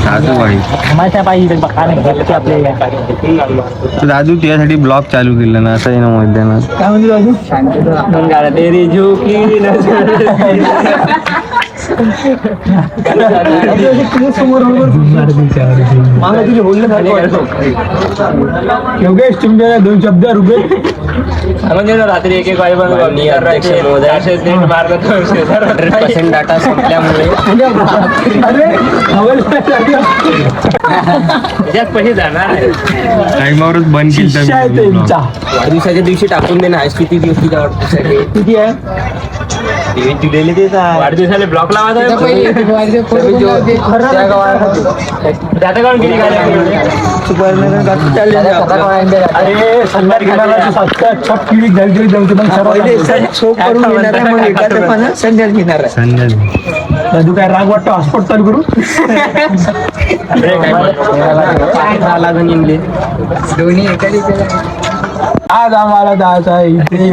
दादू भाई दादू तुझ्यासाठी ब्लॉग चालू केलं ना असं आहे ना मैदानात. काय म्हणते योगेश तुमच्या 2 शब्द रुपये म्हणजे रात्री एक वाजेपर्यंत डाटा संपल्यामुळे त्याच्यात पैसे जाणार टाइमावरच बंद केलं. वाढदिवसाच्या दिवशी टाकून दे ना. किती दिवस तुझ्या वाढदिवसाठी किती आहे वाढदिवसाला ब्लॉक लावायचा अरे संध्याकाळी घेणार छप किडी जलदी जमते पण संध्याकाळी घेणार तू काय राग वाटतो हॉस्पॉट चालू करू दोन्ही एखादी आज आम्हाला जायचं आहे इथे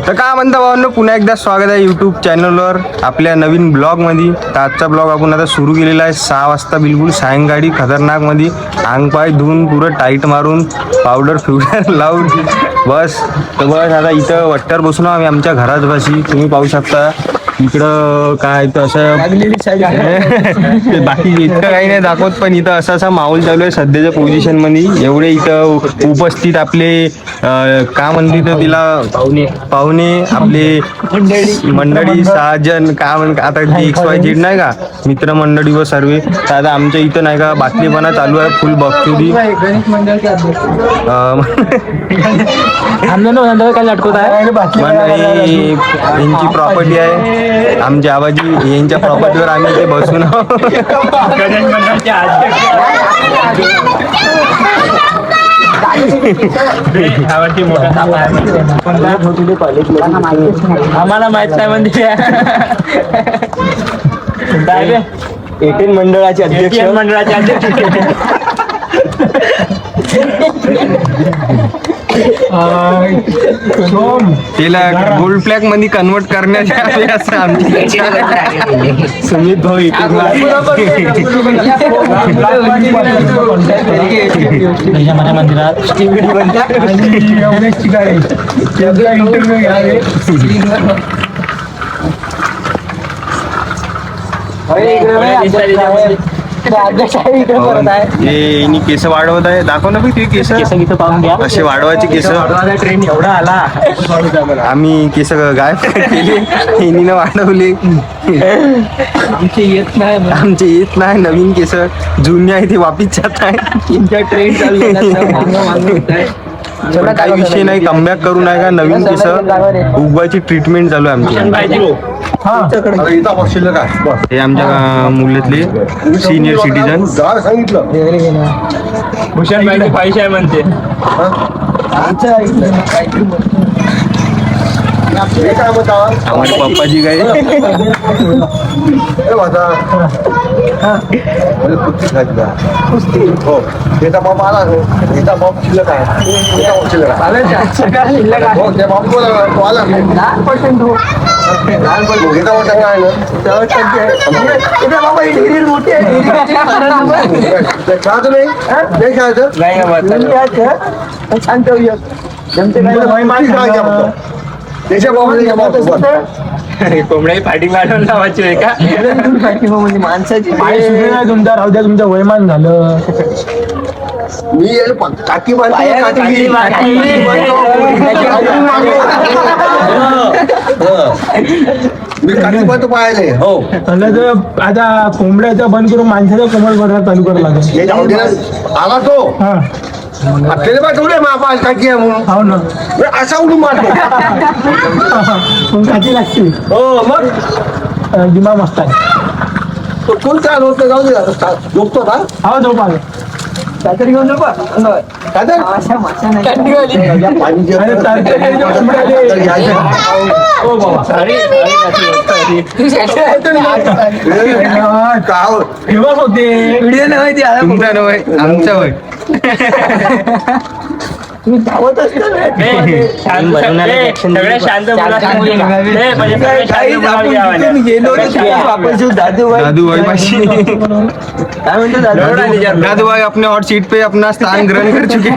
तर काय म्हणता भावांनो, पुन्हा एकदा स्वागत आहे यूट्यूब चॅनलवर आपल्या नवीन ब्लॉगमध्ये. तर आजचा ब्लॉग आपण आता सुरू केलेला आहे 6 वाजता बिलकुल सायंकाळी खतरनाकमध्ये. अंग पाय धुवून पुरं टाईट मारून पावडर फिवडर लावून बस आता इथं वट्ट्यावर बसून आम्ही आमच्या घरात बसी. तुम्ही पाहू शकता इकडं काय तर असं बाकी इतकं काही नाही दाखवत, पण इथं असा माहोल चालू आहे सध्याच्या पोझिशन मध्ये. एवढे इथं उपस्थित आपले का म्हणते तर तिला पाहुणे आपले मंडळी 6 जण का आता XYZ नाही का मित्रमंडळी व सर्व. तर आता आमच्या इथं नाही का बातमीपणा चालू आहे फुल बघतो काय लटकवत आहे यांची प्रॉपर्टी आहे. आमच्या आबाजी यांच्या प्रॉपर्टीवर आम्ही इथे बसून आम्हाला माहित नाही म्हणजे 18 मंडळाचे अध्यक्ष तिला गोल्ड फ्लॅग मध्ये कन्वर्ट करण्यात यावे असं आमची सुमित भाऊ मंदिरात इंटरव्ह्यू घ्यावे केस वाढवत आहे. दाखव ना तुझी केस असे वाढवायचे केस. ट्रेन एवढा आला आम्ही केस गायब केली वाढवले. आमचे येत नाही नवीन केस जुनी आहे ती वापिस जात आहे. ट्रेन चालू काही विषय नाही, कमबॅक करू नाही का नवीन केस उगवायची ट्रीटमेंट चालू आहे आमची. हे आमच्या मुलातले सिनियर सिटीजन भूषण भाई पैसे आहे म्हणते. आम्हाला पप्पाजी काय कोंबड्या फायटिंग वाढवून लावायची आहे का म्हणजे माणसाची तुमचा राहू द्या, तुमचं वयमान झालं. मी टाकी मी पाहिले हो. आता कोंबड्याचा बंद करून माणसाचा कोंबड भरला चालू करायला लागेल. आला तो त्याने पाठवले मापा टाकी आहे म्हणून. हो ना, असा उडून मारतो टाकी लागते. हो मग दिमा मस्त आहे. कोण चाल होत जाऊ दे झोपतो का. हो झोप आलं काहीतरी घेऊन झोपा. फेमस होते व्हिडिओ नाही तुमचा नव्हे आमचा होय. तुम्ही धावत असता ना. सगळ्या शांत मुलं दादूभाई पाशी काय म्हणतो दादा? दादूभाई अपने हॉट सीट पे अपना स्थान ग्रहण कर चुके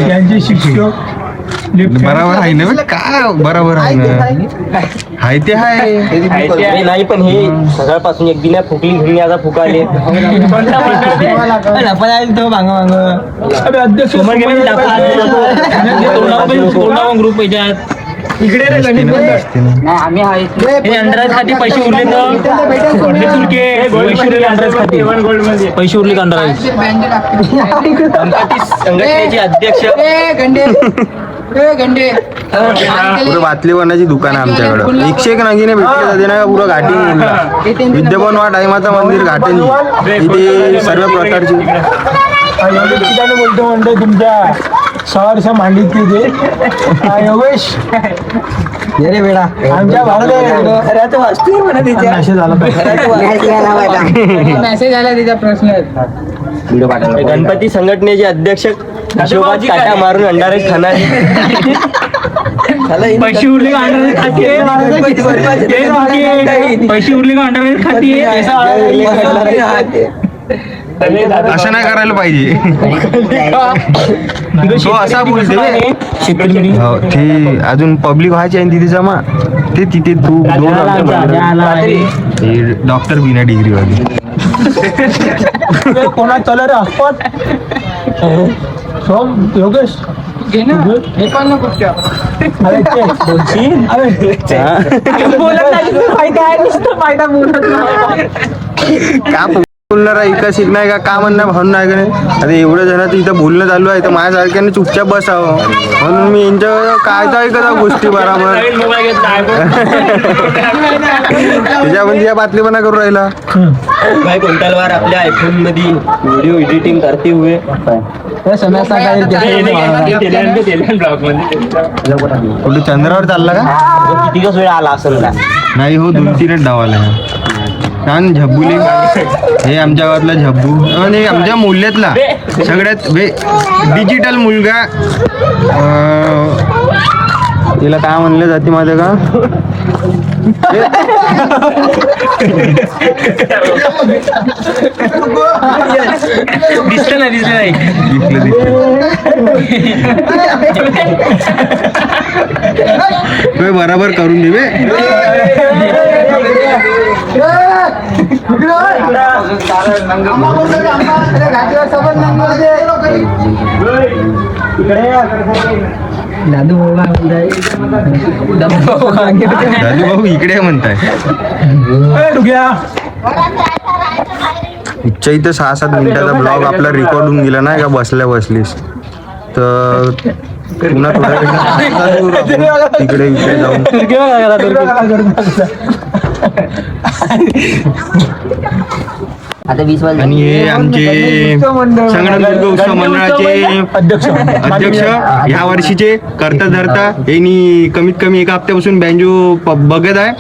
यांचे शिक्षक बरोबर आहे ना बे? काय बरोबर आहे ना हाय ते हाय नाही पण हे सकाळपासून एक दिन फुकली घेऊन आता फुकाले अध्यक्ष ग्रुप याच्यात इकडे रे गणित बंद. हे अंडराज खाती पैसे उरले पैसे उरले का अंडराज संघटनेचे अध्यक्ष पुरं बातली बनायची दुकान आहे आमच्याकडं 101 नगीने भेटले जाते ना पुरं घाटी मुलगा विद्यापन वा टायमाचं मंदिर घाटेंची इथे सर्व प्रकारची ठिकाणी बोलतो म्हणतो तुमच्या सहरसा मांडीतली ते योगेश रे बेडा आमच्या भारत वाचतोय म्हणा तिच्या मेसेज आला मेसेज आला त्याचा प्रश्न गणपती संघटनेचे अध्यक्ष हिशोबात काटा मारून अंडारे खाणारे पैसे उरले का अंडराज खाती पैसे उरले का अंडराज खाती असं नाही करायला पाहिजे तो असा बोलते बे. हो ते अजून पब्लिक व्हायची आहे तिथे जमा ते तिथे तू डॉक्टर बिना डिग्री वाली कोणा चला रे हॉस्पॉट सोम योगेश घे ना हे पण नको ठेव. अरे का बोलणार आहे इकडे शिकणार का का म्हणणार भावना आहे का नाही आता एवढ्या जणांचं इथं बोलणं चालू आहे तर माझ्यासारख्याने चुपचाप बसावं म्हणून मी यांच्या काय तर ऐकत गोष्टी बरोबर त्याच्यामध्ये या बातमीपणा करून राहिला भाई कोणतालवार आपल्या आयफोन मध्ये व्हिडिओ एडिटिंग करते हुए कुठे चंद्रावर चालला का किती वेळ आला असेल का नाही हो 2-3 डावाला कारण झब्बूले हे आमच्या गावातला झब्बू आणि आमच्या मूल्यातला सगळ्यात डिजिटल मुलगा तिला काय म्हणलं जाते माझं का दिसलं नाही दिसलं दिसलं बराबर करून दे दादू भाऊ इकडे म्हणताय इच्छा इथं 6-7 मिनिटाचा ब्लॉग आपला रेकॉर्ड होऊन गेला नाही का बसल्या बसलीस तर पुन्हा थोड्या तिकडे इकडे जाऊन आता 20 वाजले आणि हे आमचे संगणक उत्सव मंडळाचे अध्यक्ष ह्या वर्षीचे करता धरता यांनी कमीत कमी 1 हप्त्यापासून बँजो बघत आहे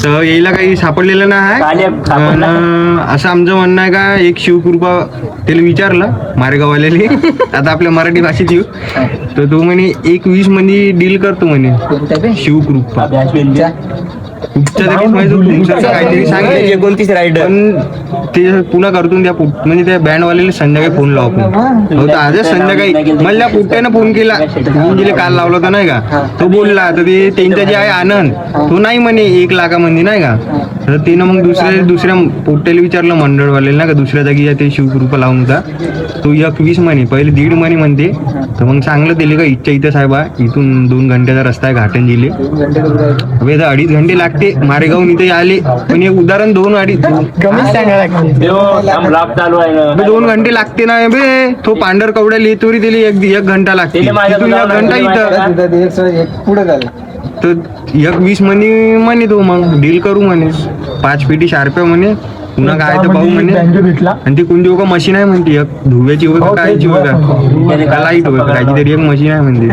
तर यायला काही सापडलेलं नाही आहे असं आमचं म्हणणं आहे का एक शिवकृपा त्याला विचारलं मारेगाववाल्याने आता आपल्या मराठी भाषेत येऊ तर तो म्हणे 1-20 मध्ये डील करतो म्हणे शिवकृपा काहीतरी सांगितलं 29 रायडर पण ते पुन्हा करतून त्या म्हणजे त्या बँडवाल्याला संध्याकाळी फोन लावतो हो तर आजच संध्याकाळी मला पुट्ट्यानं फोन केला जिले काल लावला होता नाही का तो बोलला तर ते त्यांचा जे आहे आनंद तो नाही म्हणे 1 लाखामध्ये नाही का तर तिनं मग दुसऱ्या पोट्ट्याला विचारलं मंडळवाल्याला नाही का दुसऱ्या जागी ते शिवकृपा लावून होता तो 1-20 म्हणे पहिले 1.5 महिने म्हणते तर मग चांगलं दिले का इच्छा इथं साहेबा इथून 2 घंट्याचा रस्ता आहे घाटन जिल्हे 2.5 घंटे लागते मारेगावून इथे आले पण एक उदाहरण 2-2.5 चालू आहे ना 2 घंटे लागते ना बे तो पांढर कवड्या लेतोरी दिली 1 घंटा लागते तिथून 1 घंटा इथं तर 1-20 म्हणे तो मग डील करू म्हणे 5 पेटी शार्प्या म्हणे पुन्हा काय तर पाहू म्हणे भेटला आणि ती कोणती वगैरे मशीन आहे म्हणते एक धुव्याची वगैरे कायची वगैरे लाईट वगैरे काहीतरी एक मशीन आहे म्हणते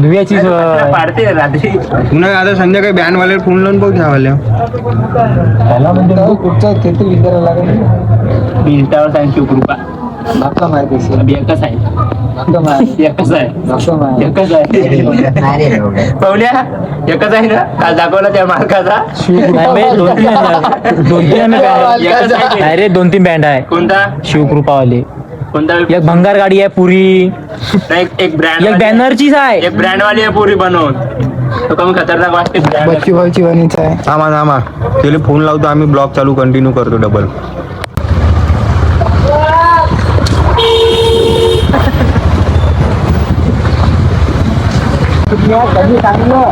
धुयाची पाडते रात्री पुन्हा आता संध्याकाळी बँडवाले फोन लावून बघ घ्यावाल्या त्याला म्हणजे कुठचा ते विचारायला लागेल. इंस्टावर सांग शिवकृपा आपला माहिती असेल. अभि एकच आहे आपलं माहिती. एकच आहे आपलं माहिती. एकच आहे पाहुल्या एकच आहे ना काल दाखवला त्या मालकाचा एकच आहे. अरे 2-3 बँड आहे कोणता शिवकृपावाले. कोणता एक भंगार गाडी आहे पुरी, नाही, एक ब्रँड एक बॅनरचीच आहे. एक ब्रँड वाली आहे पूरी बनवून तो कमी खतरनाक वाटते brand. बच्ची भाऊची वणीच आहे. थांबा त्याला फोन लावतो आम्ही ब्लॉग चालू कंटिन्यू करतो डबल. कधी सांगलं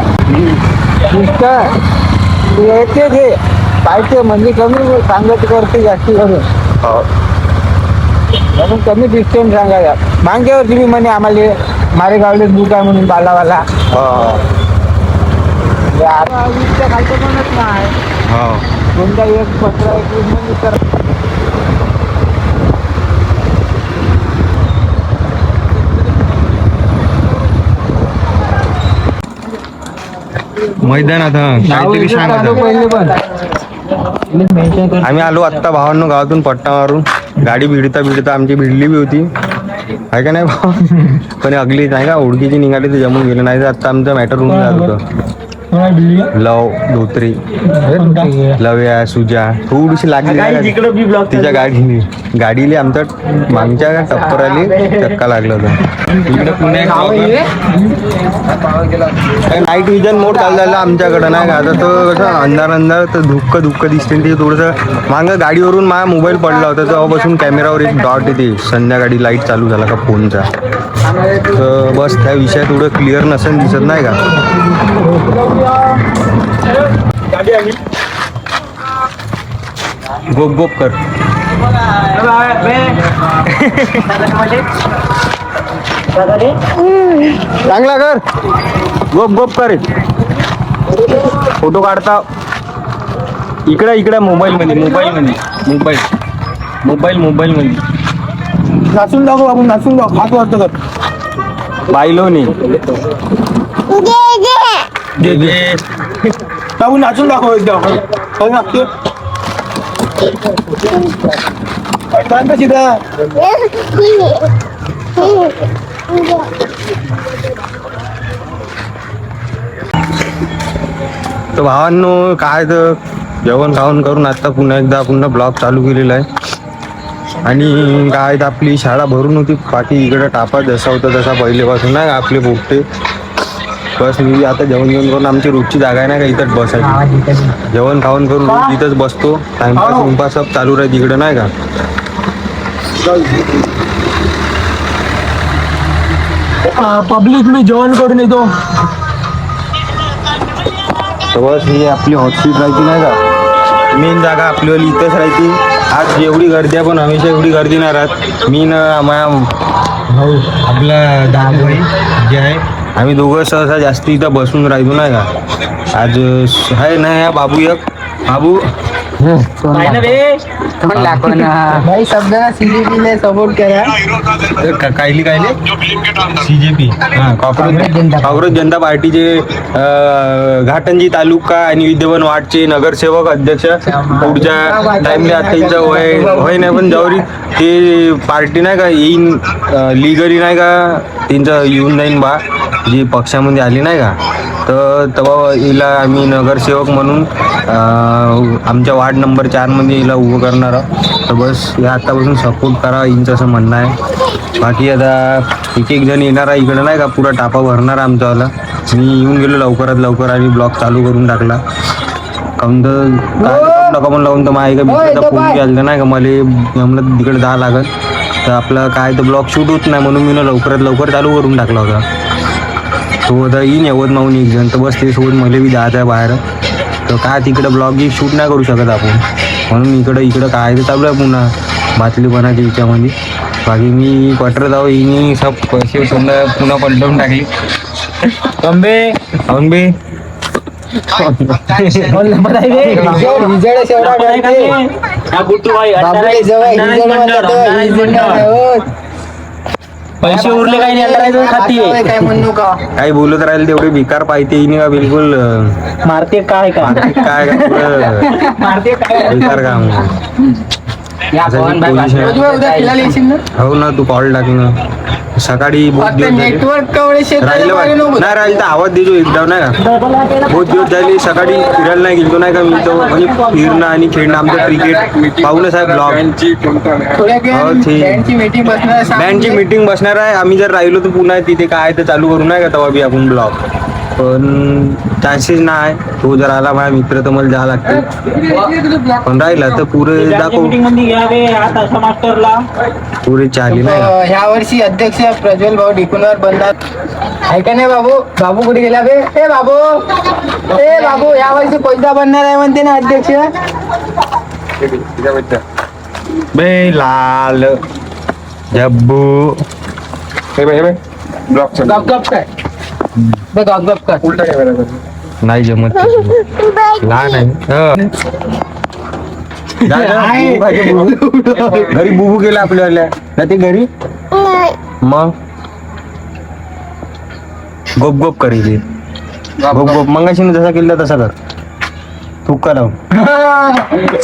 येते ते पाहिजे म्हणजे कमी सांगत करते जास्ती करून म्हणून कमी डिस्टन्स सांगायला. मागच्यावर तुम्ही म्हणे आम्हाला मारे गावलेच बुक आहे म्हणून बालावाला खालचं म्हणत नाही कोणता एक 15-21 मिनिट तर मैदानात काहीतरी सांगा. पहिले पण आम्ही आलो आत्ता भावांनो गावातून पट्टा मारून. गाडी भिडता आमची भिडली बी होती आहे का नाही भाऊ. पण अगली नाही का ओळखीची निघाली तर जमून गेलं नाही तर आता आमचं मॅटर होऊन जात होतं. लव धोत्री लव्या सुजा थोडीशी लागली काही नाही का जिकडं बी ब्लॉक तिच्या गाडीला आमच्या मागच्या टप्पर आली धक्का लागला होता. इकडे पुण्यात नाईट विजन मोड चालू झालं आमच्याकडं नाही का. आता तो कसं अंधार तर धुक्क दिसते ते थोडंसं मागं गाडीवरून माझा मोबाईल पडला होता तेव्हापासून कॅमेरावर एक डॉट येते संध्याकाळी लाईट चालू झाला का फोनचा. तर बस त्या विषयात थोडं क्लिअर नसेल दिसत नाही का. गोप गोप कर चांगला कर गोप गोप कर. फोटो काढता इकडे मोबाईल मध्ये नाचून दाखव आपण नाचून दाखव हात वाटतं कर पाहिलो नाही आपण नाचून दाखव एकदा नाचतो तर भावांनो काय तर जेवण खाऊन करून आता पुन्हा ब्लॉग चालू केलेला आहे. आणि काय तर आपली शाळा भरून होती बाकी इकडं टापा जसा होता तसा पहिलेपासून नाही आपले पोपटे. बस मी आता जेवण करून आमची रोजची जागा आहे ना का इथंच बसायची. जेवण खाऊन करून रोज इथंच बसतो. टाइमपास सब चालू राहते इकडं नाही का. पब्लिक मी जेवण करून येतो. तर बस ही आपली हॉटसीट राहायची नाही का. मेन जागा आपलीवाली इथंच राहायची. आज एवढी गर्दी आहे पण हमेशा एवढी गर्दी नाही राहत. मी ना माझ्या भाऊ आपला दादा भाई जे आहे आम्ही दोघं सहसा जास्ती इथं बसून राहतो नाही का. आज आहे ना या बाबू भाई शब्दांना CGP सपोर्ट करा. कायले CJP काँग्रेस जनता पार्टीचे घाटंजी तालुका आणि विद्यमान वार्डचे नगरसेवक अध्यक्ष. पुढच्या टाइमला आता त्यांचं वय नाही पण जवळी ते पार्टी नाही का येईन लिगली नाही का त्यांचं येऊन जाईन बा जी पक्षामध्ये आली नाही का. तर तेव्हा हिला आम्ही नगरसेवक म्हणून आमच्या वार्ड नंबर 4 मध्ये हिला उभं करणार आहोत. तर बस या आतापासून सपोर्ट करा हिंचं असं म्हणणं आहे. बाकी आता एक जण येणार आहे इकडं नाही का पुरा टापा भरणार आमचावाला. मी येऊन गेलो लवकरात लवकर आणि ब्लॉग चालू करून टाकला. काऊन तर काय डॉक्युमेंट लावून तर माझ्या एका मित्राचा फोन केला नाही का मला जमलं तिकडे जावं लागत. तर आपलं काय तर ब्लॉग शूट होत नाही म्हणून मी लवकरात लवकर चालू करून टाकला होता. तो आता येईन यवत माहून एक जण तर बस ते सोबत मला बी जायचं आहे बाहेर. तर काय तिकडं ब्लॉग शूट नाही करू शकत आपण म्हणून इकडं काय तर चालू आहे पुन्हा बातलीपणाच्या हिच्यामध्ये. बाकी मी क्वार्टर जाऊ हिनी सब पैसे समजा पुन्हा पलटवून टाकली. बे पैसे उरले काही नाही अंडारायचं खाती काय म्हणू का काही बोलत राहील तेवढे बेकार पाहिजे नाही का बिलकुल मारते काय का काय का पुरं मारते काय बेकार काम या असं पवन मी भाई position- उद्या फिरायला येशील ना हो ना तू कॉल टाक ना सकाळी बहुत फक्त दिवस झाले. नेटवर्क कवळे राहिलं बाई. नाही राहिलं तर आवाज देतो एकदा नाही का बहुत दिवस झाले सकाळी फिरायला नाही गेलो नाही का मी तो म्हणजे फिरणं आणि खेळणं आमचं क्रिकेट पाहून साहेब ब्लॉग थोड्या हो, ठीक. बँडची मीटिंग बसणार आहे. बँडची मीटिंग बसणार आहे आम्ही जर राहिलो तर पुन्हा तिथे काय तर चालू करू नाही का तेव्हा बी आपण ब्लॉग पण चान्सेस नाही तो जर आला माझा मित्र तर मला जावं लागते पण राहिला तर पुरे दाखव पुरे चाली नाही का? ह्या वर्षी अध्यक्ष प्रज्वल भाऊ डिकुनवर बनणार आहे का नाही बाबू बाबू कुठे गेला बे ए बाबू या वर्षी कोणता बनणार आहे म्हणते ना अध्यक्ष बे लाल जब्बू ब्लॉक गप गप काय बे गप गप कर उलटा कॅमेरा नाही जमत लहान आहे जा, जा, बुबू खायचे, बुबू. घरी बुबू केला आपल्याला ना ते घरी मग गोप गोप करी ते गोप गोप मंगाशी जसा केला तसा कर तू लाव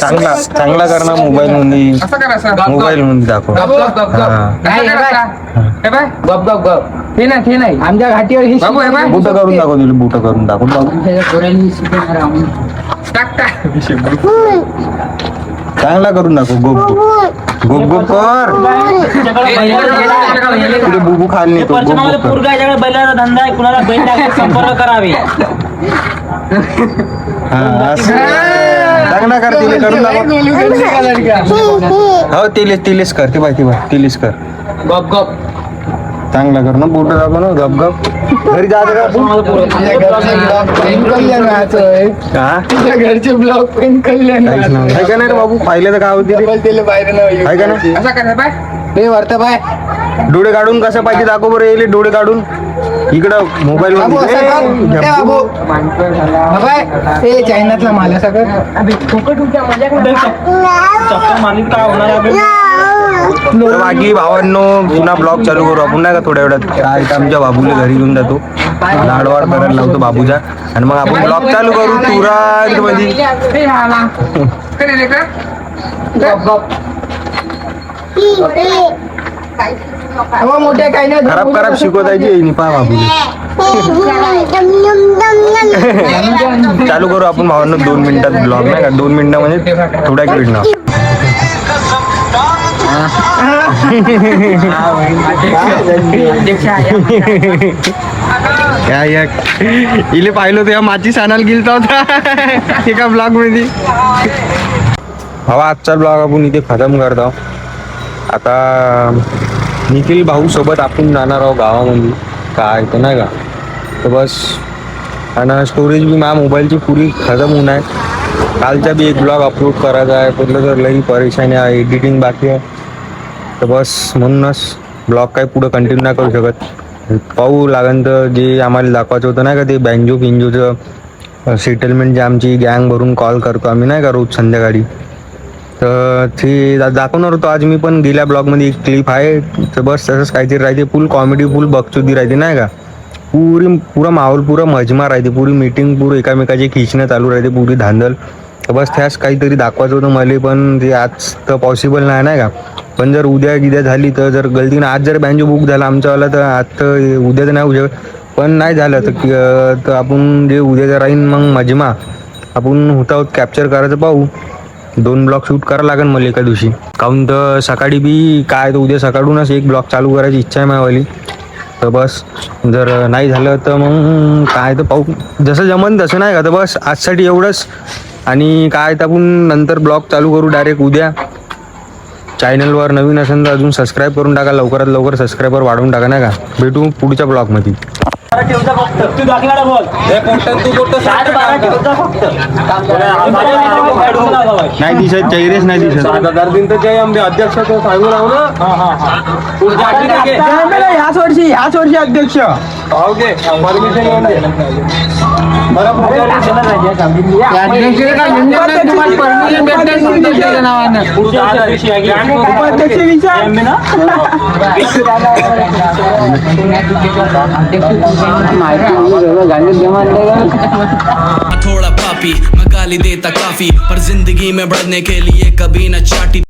चांगला चांगला कर ना मोबाईल मध्ये असं कर असं मोबाईल मध्ये दाखव गप गप गप हा. गप नाही, हे बाय. हे बाय गप गप गप हे नाही आमच्या घाटीवर ही बाबू, हे बाय. बुट करून दाखव तुला बुट करून दाखव टाक टाक चांगला करून दाखव गोप गोप गोप गोप कर तुला बुबू खाल नाही तो गोप गोप कर बैलाचा धंदा आहे कुणाला बैल टाकून संपर्क करावे हा, असं. चांगला कर तिले करून दाखव हो तिलेच कर ते बाय तिलेच कर गप गप चांगला कर ना बोट दाखव ना गप गप घरी जायचं का आपण? हा घरचे ब्लॉग पेन कल्याण काहीच नाही आहे का नाही रे बाबू पाहिलं तर काय होते रे दिले बाहेर आहे का नाही असं कर हे बाय ते वरत बाय डोळे काढून कसं पाहिजे दाखव बरं येईल डोळे काढून इकडं मोबाईल बाबू असं कर ए बाबू बाय ते चायनातला माल आहे सगळं चक्कर मारली काय होणार आहे तर बाकी भावांनो पुन्हा ब्लॉग चालू करू आपण नाही का थोड्या वेळात काय तर आमच्या बाबूला घरी घेऊन जातो लाडवाड करायला लावतो बाबूचा आणि मग आपण ब्लॉग चालू करू तुरंत मध्ये करे रे का गप गप हो मोठे काही नाही खराब खराब शिकवतायची येईन पा बाबूला चालू करू आपण भावांनो 2 मिनिटात ब्लॉग नाही का 2 मिनिटं म्हणजे थोड्या वेळ ना काय इले पाहिलं तेव्हा माचीस आणायला गेलता होता एका ब्लॉग मध्ये हवा आजचा ब्लॉग आपण इथे खतम करतो आता निखिल भाऊ सोबत आपण जाणार आहोत गावामध्ये काय तर नाही का तर बस आणि स्टोरेज बी माझ्या मोबाईलची पुरी खतम होऊन आहे कालचा बी एक ब्लॉग अपलोड करायचा आहे कुठलं तर लई परेशानी आहे एडिटिंग बाकी आहे तर बस म्हणूनच ब्लॉग काय पुढं कंटिन्यू नाही करू शकत पाहू लागन तर जे आम्हाला दाखवायचं होतं नाही का ते बँजो फिंजोचं सेटलमेंट जे आमची गँग भरून कॉल करतो आम्ही नाही का रोज संध्याकाळी तर ते दाखवणार होतो आज मी पण गेल्या ब्लॉगमध्ये एक क्लिप आहे तर बस तसंच काहीतरी राहते फुल कॉमेडी फुल बकचोदी राहते नाही का पुरा माहोल पुरा मजमा राहते पुरी मीटिंग पुरं एकामेकाचे खिचणं चालू राहते पुरी धांदल तर बस त्याच काहीतरी दाखवायचं होतं मला पण ते आज तर पॉसिबल नाही का पण जर उद्या झाली तर जर गलतीनं आज जर बँजो बुक झाला आमच्यावाला तर आज तर उद्या तर नाही होऊ शकत पण नाही झालं तर आपण जे उद्याचं राहीन मग मजमा आपण होता कॅप्चर करायचं पाहू 2 ब्लॉग शूट करावं लागेल मला एका दिवशी काहून तर सकाळी बी काय तर उद्या सकाळूनच एक ब्लॉग चालू करायची इच्छा आहे माझ्यावाली तर बस जर नाही झालं तर मग काय तर पाहू जसं जमन तसं नाही का तर बस आजसाठी एवढंच आणि काय तर आपण नंतर ब्लॉग चालू करू डायरेक्ट उद्या चॅनलवर नवीन असेल तर अजून सबस्क्राईब करून टाका लवकरात लवकर सबस्क्रायबर वाढवून टाका नाही का भेटू पुढच्या ब्लॉगमध्ये ठेवता फक्त तू दाखला बोल नाही दिसत चेहरेच नाही दिसत. 7,000 दिन तर काही आमचे अध्यक्ष तो सांगू राहू ना. पुढच्या आठवड्यात घे. ह्याच वर्षी अध्यक्ष ओके परमिशन घेऊन दे. बरं पुढच्या उपाध्यक्ष विचार थोड़ा पापी मैं गाली देता काफी पर जिंदगी में बढ़ने के लिए कभी न चाटी